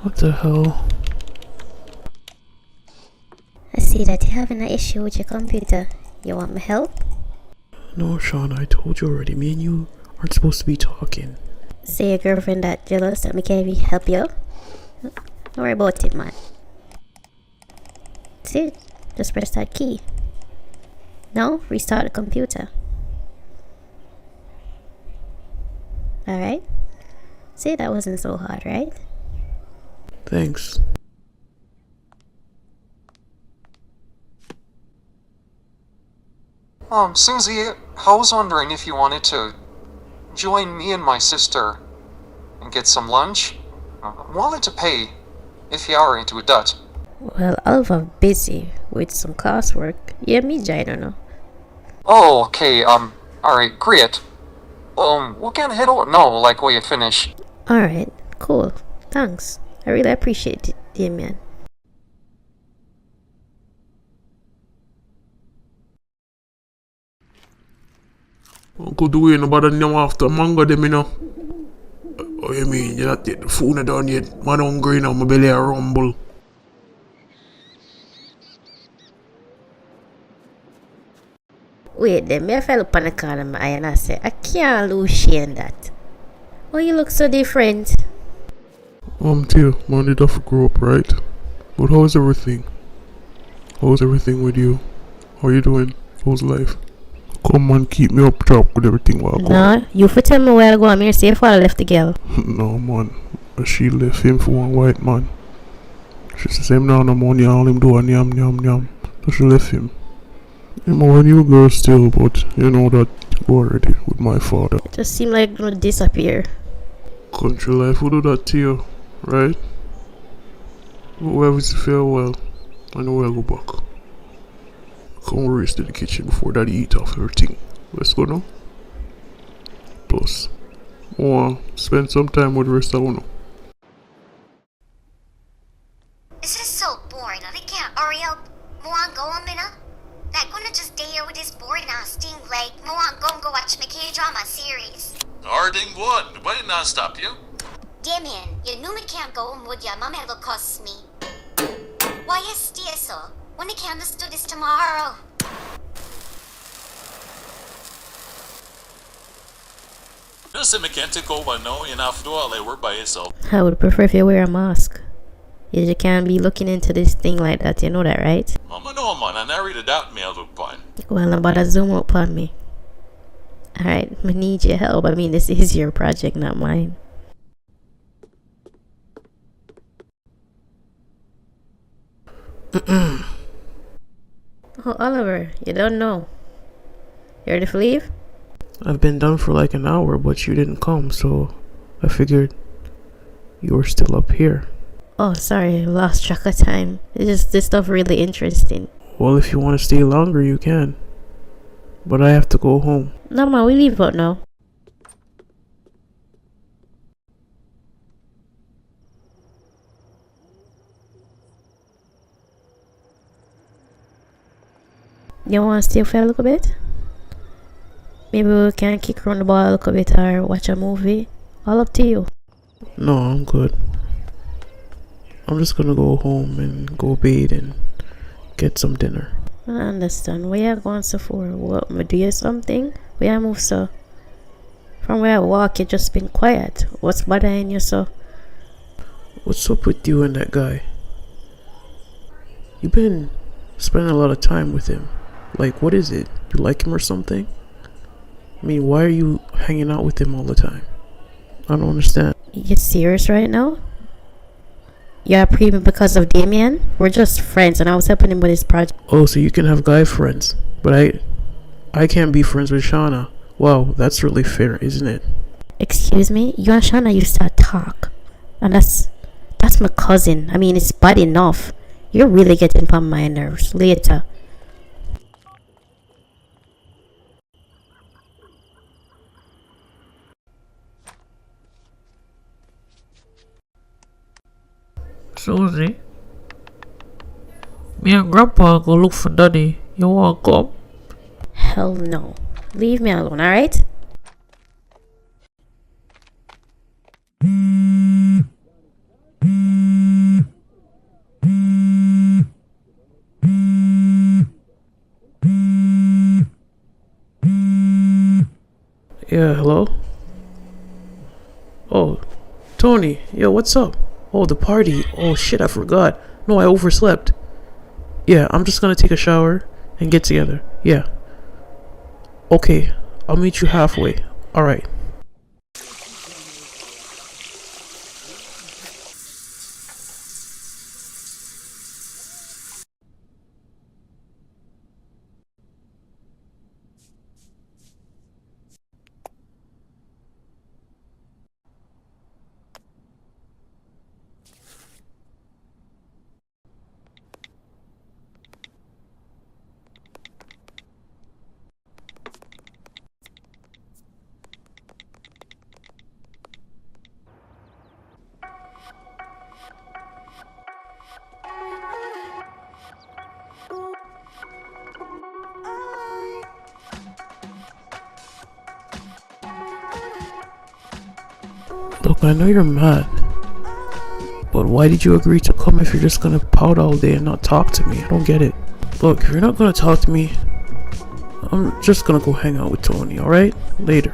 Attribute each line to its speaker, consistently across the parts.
Speaker 1: What the hell?
Speaker 2: I see that you're having an issue with your computer. You want my help?
Speaker 1: No, Sean, I told you already. Me and you aren't supposed to be talking.
Speaker 2: Say your girlfriend that jealous that me can't help you? Don't worry about it, man. See? Just press that key. Now, restart the computer. Alright? See, that wasn't so hard, right?
Speaker 1: Thanks.
Speaker 3: Susie, I was wondering if you wanted to join me and my sister and get some lunch. I'm willing to pay if you are into that.
Speaker 2: Well, I'm busy with some classwork. Yeah, me, I don't know.
Speaker 3: Oh, okay, alright, great. We can head out now, like when you finish.
Speaker 2: Alright, cool. Thanks. I really appreciate it, dear man.
Speaker 1: Uncle Dwayne, nobody know after mango them, you know. Oh, you mean you not take the food not done yet? Man hungry now, my belly a rumble.
Speaker 2: Wait, then me I fell up on the corner of my eye and I said, I can't lose Shane that. Oh, you look so different.
Speaker 1: Tio, man, did have to grow up, right? But how's everything? How's everything with you? How you doing? How's life? Come on, keep me up top with everything while I go.
Speaker 2: No, you for tell me where I go. I'm here safe while I left the girl.
Speaker 1: No, man. She left him for one white man. She's the same now, no money, all him do and yam. So she left him. I'm a new girl still, but you know that already with my father.
Speaker 2: Just seem like gonna disappear.
Speaker 1: Country life will do that to you, right? Whoever is farewell, I know where I go back. Come race to the kitchen before daddy eat off everything. Let's go now. Plus, spend some time with the rest of you.
Speaker 4: This is so boring. I can't hurry up. I want go on minute. Like gonna just stay here with this boring ass thing. Like I want go watch my K-drama series.
Speaker 5: Harding one. Why did not stop you?
Speaker 4: Damien, you knew me can't go home with you. Mama will cuss me. Why you stay so? When I can't just do this tomorrow.
Speaker 5: Just say I can't take over now. You have to do all that work by yourself.
Speaker 2: I would prefer if you wear a mask. You can't be looking into this thing like that, you know that, right?
Speaker 5: Mama, no, man. I never read that mail look fine.
Speaker 2: Well, nobody zoom up on me. Alright, I need your help. I mean, this is your project, not mine. Oh, Oliver, you don't know. You ready to leave?
Speaker 1: I've been done for like an hour, but you didn't come, so I figured you were still up here.
Speaker 2: Oh, sorry, lost track of time. It's just this stuff really interesting.
Speaker 1: Well, if you want to stay longer, you can. But I have to go home.
Speaker 2: No, man, we leave out now. You want to stay for a little bit? Maybe we can kick around the ball a little bit or watch a movie. All up to you.
Speaker 1: No, I'm good. I'm just gonna go home and go bathe and get some dinner.
Speaker 2: I understand. Where you going so for? What, me do you something? Where you move so? From where I walk, you just been quiet. What's bothering you so?
Speaker 1: What's up with you and that guy? You've been spending a lot of time with him. Like, what is it? You like him or something? I mean, why are you hanging out with him all the time? I don't understand.
Speaker 2: You serious right now? You're preemie because of Damien? We're just friends and I was helping him with his project.
Speaker 1: Oh, so you can have guy friends. But I can't be friends with Shauna. Wow, that's really fair, isn't it?
Speaker 2: Excuse me? You and Shauna used to talk. And that's my cousin. I mean, it's bad enough. You're really getting on my nerves. Later.
Speaker 6: Susie, me and Grandpa go look for Daddy. You wanna come?
Speaker 2: Hell no. Leave me alone, alright?
Speaker 6: Yeah, hello? Oh, Tony. Yo, what's up? Oh, the party. Oh, shit, I forgot. No, I overslept. Yeah, I'm just gonna take a shower and get together. Yeah. Okay, I'll meet you halfway. Alright. Look, I know you're mad. But why did you agree to come if you're just gonna pout all day and not talk to me? I don't get it. Look, if you're not gonna talk to me, I'm just gonna go hang out with Tony, alright? Later.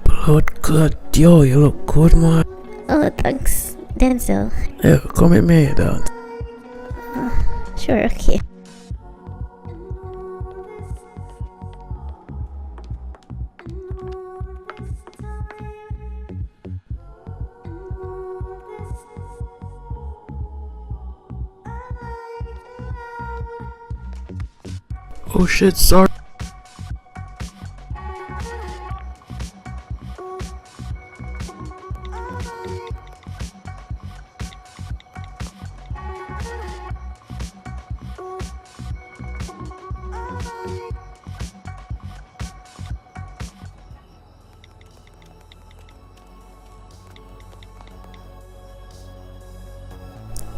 Speaker 6: Blood good. Yo, you look good, man.
Speaker 2: Oh, thanks, Denzel.
Speaker 6: Yeah, come with me, dad.
Speaker 2: Sure, okay.
Speaker 6: Oh shit, sorry.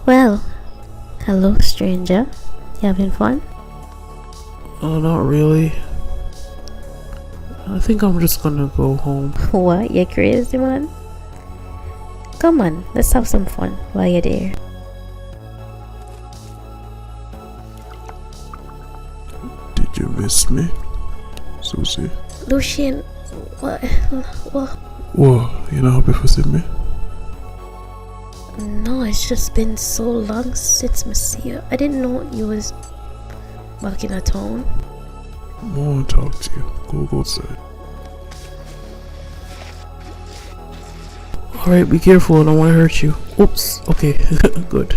Speaker 2: Well, hello, stranger. You having fun?
Speaker 6: Oh, not really. I think I'm just gonna go home.
Speaker 2: What? You crazy, man? Come on, let's have some fun while you're there.
Speaker 1: Did you miss me, Susie?
Speaker 2: Lucian, what?
Speaker 1: What? You not happy for seeing me?
Speaker 2: No, it's just been so long since I see you. I didn't know you was back in a town.
Speaker 1: I want to talk to you. Go outside.
Speaker 6: Alright, be careful, I don't wanna hurt you. Oops, okay, good.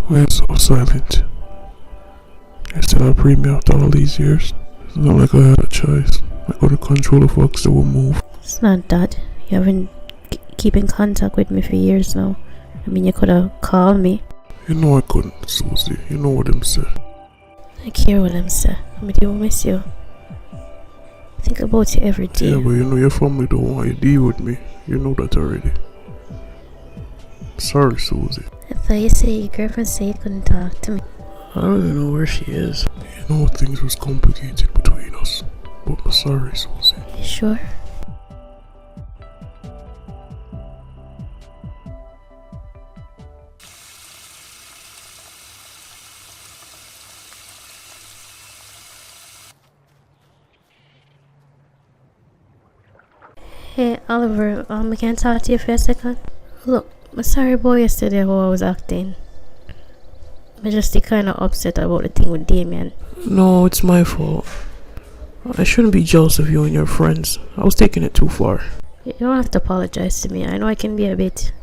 Speaker 1: Why are you so silent? You still have me after all these years? It's not like I had a choice. I couldn't control the fox that would move.
Speaker 2: It's not that. You haven't keep in contact with me for years now. I mean, you could have called me.
Speaker 1: You know I couldn't, Susie. You know what them say.
Speaker 2: I care what them say. I do miss you. Think about you every day.
Speaker 1: Yeah, but you know your family don't want you to deal with me. You know that already. Sorry, Susie.
Speaker 2: I thought you said your girlfriend said you couldn't talk to me.
Speaker 6: I don't even know where she is.
Speaker 1: You know things was complicated between us. But I'm sorry, Susie.
Speaker 2: You sure? Hey Oliver, I can talk to you for a second. Look, I'm sorry about yesterday how I was acting. I'm just kinda upset about the thing with Damien.
Speaker 6: No, it's my fault. I shouldn't be jealous of you and your friends. I was taking it too far.
Speaker 2: You don't have to apologize to me. I know I can be a bit,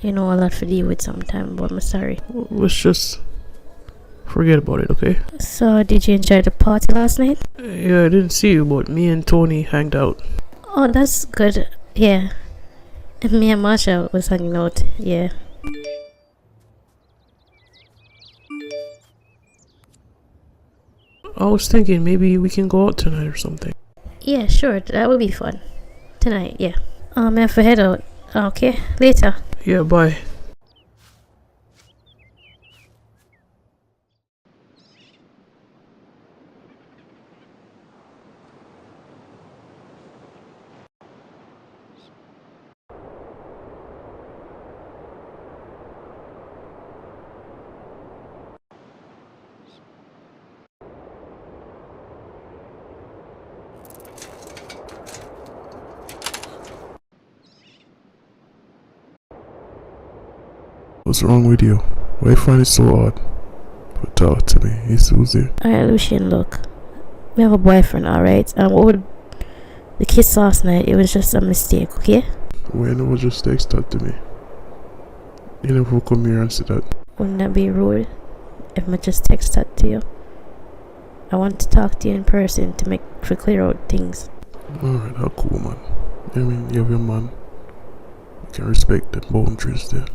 Speaker 2: a lot to deal with sometimes, but I'm sorry.
Speaker 6: Let's just forget about it, okay?
Speaker 2: So, did you enjoy the party last night?
Speaker 6: Yeah, I didn't see you, but me and Tony hanged out.
Speaker 2: Oh, that's good. Yeah. And me and Marsha was hanging out. Yeah.
Speaker 6: I was thinking maybe we can go out tonight or something.
Speaker 2: Yeah, sure. That would be fun. Tonight, yeah. I have to head out. Okay, later.
Speaker 6: Yeah, bye.
Speaker 1: What's wrong with you? Why you find it so hard? But talk to me, hey Susie.
Speaker 2: Alright, Lucian, look. We have a boyfriend, alright? And what would the kiss last night, it was just a mistake, okay?
Speaker 1: Why you never just text that to me? You never come here and say that.
Speaker 2: Wouldn't that be rude if I just text that to you? I want to talk to you in person to clear out things.
Speaker 1: Alright, how cool, man. I mean, you have your man. You can respect the boundaries there.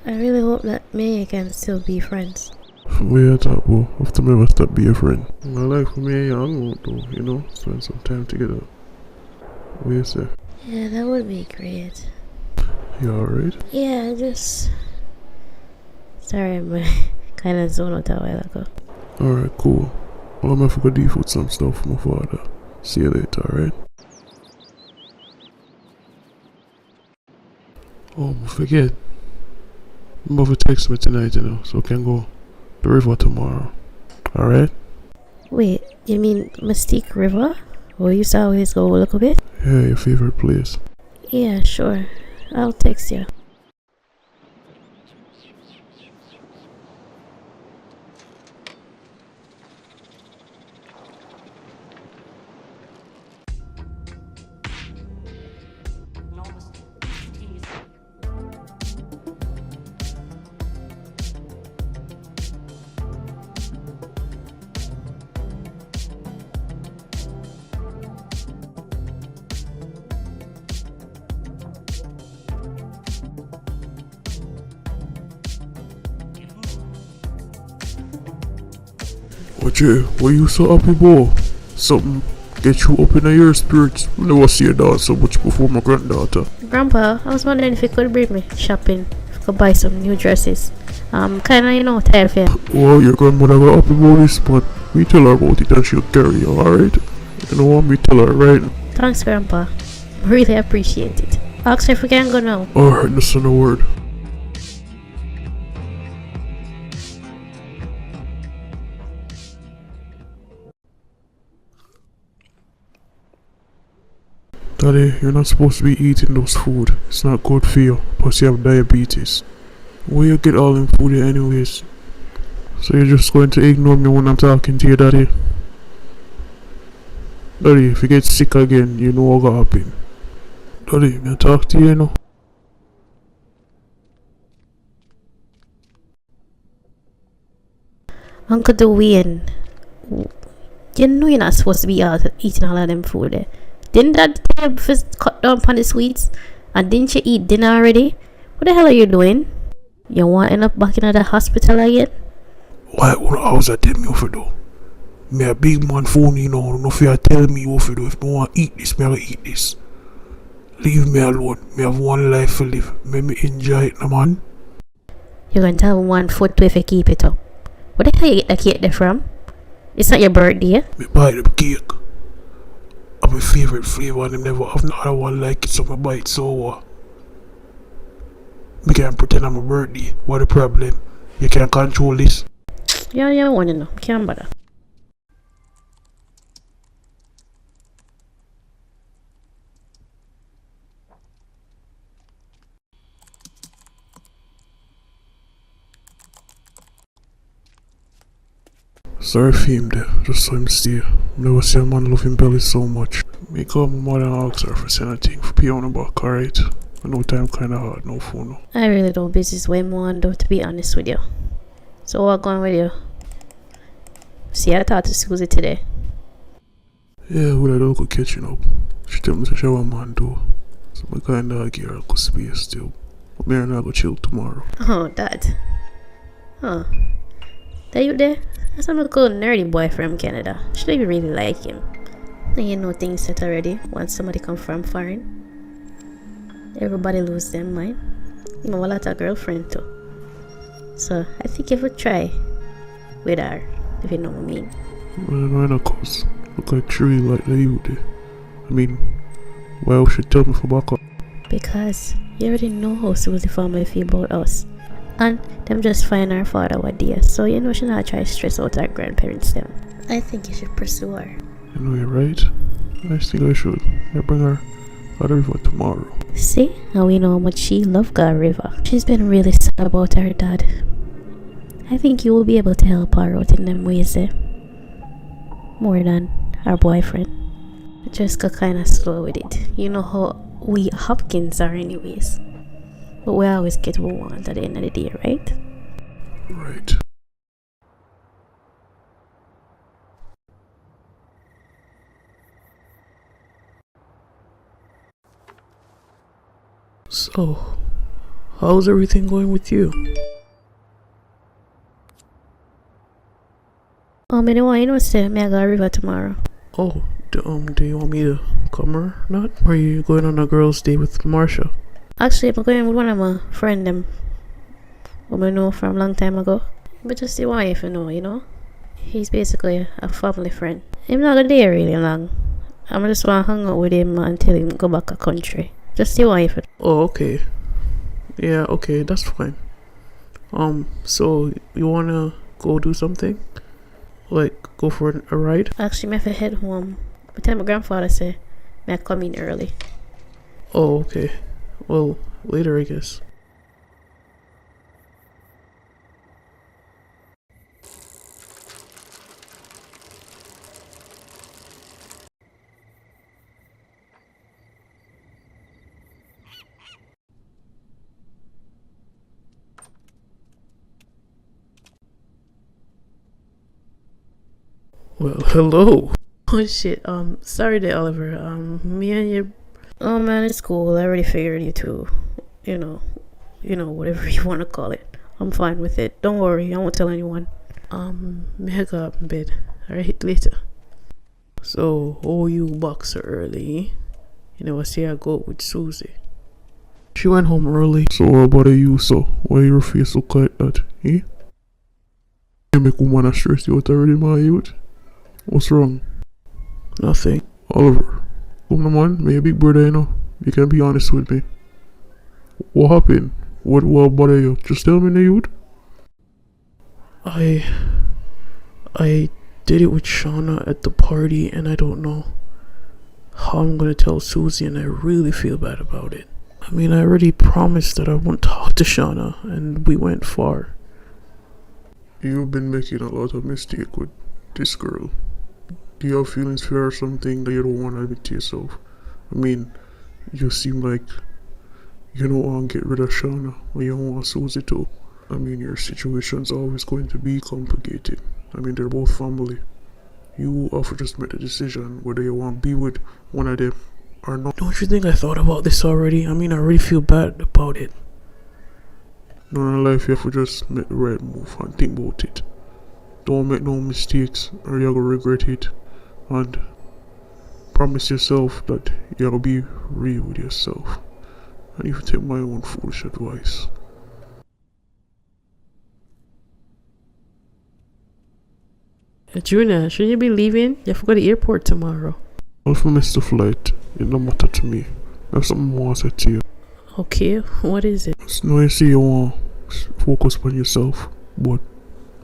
Speaker 2: I really hope that me can still be friends.
Speaker 1: We are talk about after me ever stop be a friend. My life for me and you hang out though, you know, spend some time together. What you say?
Speaker 2: Yeah, that would be great.
Speaker 1: You alright?
Speaker 2: Yeah, sorry, I'm kind of zoned out a while ago.
Speaker 1: Alright, cool. Well, I'm gonna go default some stuff for my father. See you later, alright? Oh, forget. I'm about to text me tonight, you know, so we can go to the river tomorrow. Alright?
Speaker 2: Wait, you mean Mystique River? Where you used to always go look a bit?
Speaker 1: Yeah, your favorite place.
Speaker 2: Yeah, sure. I'll text you.
Speaker 1: What you? Why you so happy, boy? Something get you up in your spirits. I never see your daughter so much before my granddaughter.
Speaker 2: Grandpa, I was wondering if you could bring me shopping. If you could buy some new dresses. Kinda, tired of it.
Speaker 1: Well, your grandmother got happy about this, but we tell her about it and she'll carry you, alright? You know what? Me tell her, right?
Speaker 2: Thanks, Grandpa. Really appreciate it. Ask her if we can go now.
Speaker 1: Alright, listen a word. Daddy, you're not supposed to be eating those food. It's not good for you. Plus you have diabetes. Where you get all them food here anyways? So you're just going to ignore me when I'm talking to you, Daddy? Daddy, if you get sick again, you know what gonna happen. Daddy, may I talk to you, you know?
Speaker 2: Uncle Dwayne, you know you're not supposed to be out eating all of them food there. Didn't that tell you first cut down on the sweets? And didn't you eat dinner already? What the hell are you doing? You want to end up back in the hospital again?
Speaker 1: Why would I was tell me what to do? Me a big man phone, you know, no fear tell me what to do. If I want to eat this, me I eat this. Leave me alone. Me have one life to live. Make me enjoy it, no man.
Speaker 2: You're going to have 1 foot to if you keep it up. Where the hell you get the cake there from? It's not your birthday.
Speaker 1: Me buy the cake. Of my favorite flavor and them never have no other one like it, so I buy it sour. Me can't pretend I'm a birthday. What the problem? You can't control this.
Speaker 2: Yeah, you want to know. Can't bother.
Speaker 1: Sorry for him there, just so him stay. Never see a man love him belly so much. Me call my mother and ask her for send a thing for pay on the back, alright? I know time kinda hard, no phone no.
Speaker 2: I really don't business way more though, to be honest with you. So what going with you? See, I talked to Susie today.
Speaker 1: Yeah, well I don't go catching up. She tell me to show a man too. So I kinda give her a space still. But me and I go chill tomorrow.
Speaker 2: Oh, that. Huh. That you there? That's some little nerdy boy from Canada. Should even really like him. And you know things set already once somebody come from foreign. Everybody lose their mind. You know, a lot of girlfriend too. So I think you would try with her, if you know what I mean.
Speaker 1: Well, of course. Look like tree like that you did. I mean, why else should tell me for back up?
Speaker 2: Because you already know how Susie family feel about us. And them just find her father what dear. So you know she not try to stress out her grandparents them. I think you should pursue her.
Speaker 1: You know you're right. I think I should. I bring her at the river tomorrow.
Speaker 2: See, and we know how much she loved God River. She's been really sad about her dad. I think you will be able to help her out in them ways, eh? More than her boyfriend. Just got kind of slow with it. You know how we Hopkins are anyways. But we always get what we want at the end of the day, right?
Speaker 1: Right.
Speaker 6: So, how's everything going with you?
Speaker 2: Me don't want you know say me I go river tomorrow.
Speaker 6: Oh, do you want me to come or not? Or are you going on a girls' day with Marsha?
Speaker 2: Actually, I'm going with one of my friend them whom I know from a long time ago. But just the wife, you know. He's basically a family friend. I'm not gonna there really long. I'm just wanna hang out with him until him go back a country. Just the wife.
Speaker 6: Oh, okay. Yeah, okay, that's fine. So you wanna go do something? Like go for a ride?
Speaker 2: Actually, me have to head home. But tell my grandfather say me I come in early.
Speaker 6: Oh, okay. Well, later I guess. Well, hello. Oh shit. Sorry there, Oliver. Me and you.
Speaker 2: Oh man, it's cool. I already figured you too. You know, whatever you wanna call it. I'm fine with it. Don't worry, I won't tell anyone.
Speaker 6: Me I go up in bed. Alright, later. So, oh, you back so early? You know, I say I go with Susie. She went home early.
Speaker 1: So what about you, so? Why your face look like that, eh? You make woman stress you out already, my youth? What's wrong?
Speaker 6: Nothing.
Speaker 1: Oliver, come on, man, my big brother, you know. You can be honest with me. What happened? What bother you? Just tell me, the youth.
Speaker 6: I did it with Shauna at the party, and I don't know how I'm gonna tell Susie, and I really feel bad about it. I mean, I already promised that I won't talk to Shauna, and we went far.
Speaker 1: You've been making a lot of mistake with this girl. Do you have feelings for her or something that you don't want to admit to yourself? I mean, you seem like you don't want to get rid of Shauna, or you don't want Susie too. I mean, your situation's always going to be complicated. I mean, they're both family. You have to just make the decision whether you want to be with one of them or not.
Speaker 6: Don't you think I thought about this already? I mean, I already feel bad about it.
Speaker 1: No, in life, you have to just make the right move and think about it. Don't make no mistakes or you're gonna regret it. And promise yourself that you're gonna be real with yourself. And you take my own foolish advice.
Speaker 6: Junior, shouldn't you be leaving? You have to go to the airport tomorrow.
Speaker 1: If I miss the flight, it don't matter to me. I have something more to say to you.
Speaker 6: Okay, what is it?
Speaker 1: It's no, I see you want to focus on yourself, but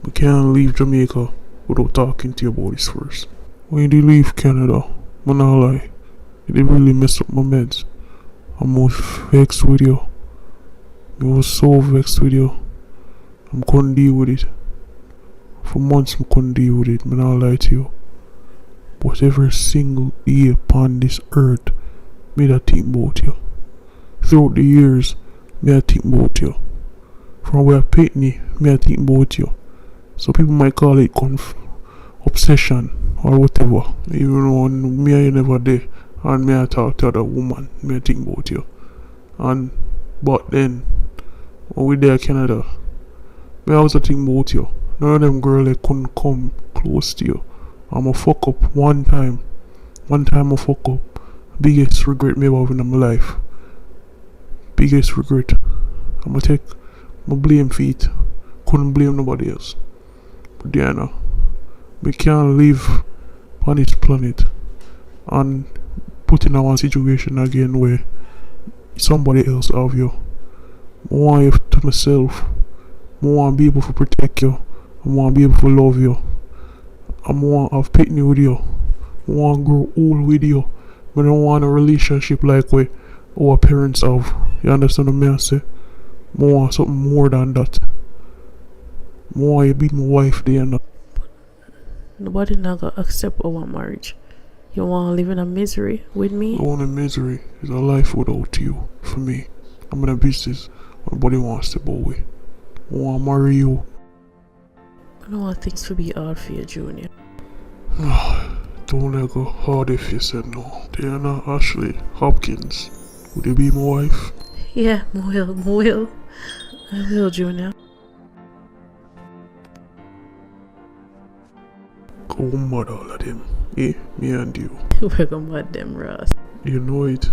Speaker 1: we can't leave Jamaica without talking to you about this first. When you did leave Canada, I'm not lie, it did really mess up my meds. I'm most vexed with you. I was so vexed with you. I couldn't deal with it. For months I couldn't deal with it, I'm not lie to you. But every single day upon this earth, me I think about you. Throughout the years, me I think about you. From where I picked me I think about you. So people might call it obsession or whatever. Even though me I never there and me I talk to other woman, me I think about you. And but then when we there in Canada, me I also think about you. None of them girls couldn't come close to you. I'm a fuck up one time. One time I fuck up. Biggest regret me ever having in my life. Biggest regret. I'ma take my blame for it. Couldn't blame nobody else. But Diana, we can't live on this planet and put in our situation again where somebody else have you. I want you to myself. I want to be able to protect you. I want to be able to love you. I want to have picnic with you. I want to grow old with you. I I don't want a relationship like we our parents have. You understand what I say? I want something more than that. I want you be my wife there now.
Speaker 6: Nobody not gonna accept our marriage. You wanna live in a misery with me?
Speaker 1: I want a misery. It's a life without you for me. I'm in a business. Nobody wants to bow away. I want to marry you.
Speaker 6: I don't want things to be hard for you, Junior.
Speaker 1: Don't let go hard if you said no. Diana Ashley Hopkins. Would you be my wife?
Speaker 6: Yeah, I will, Junior.
Speaker 1: Go mad all of them. Eh? Me and you.
Speaker 6: We're gonna mad them, Ross.
Speaker 1: You know it.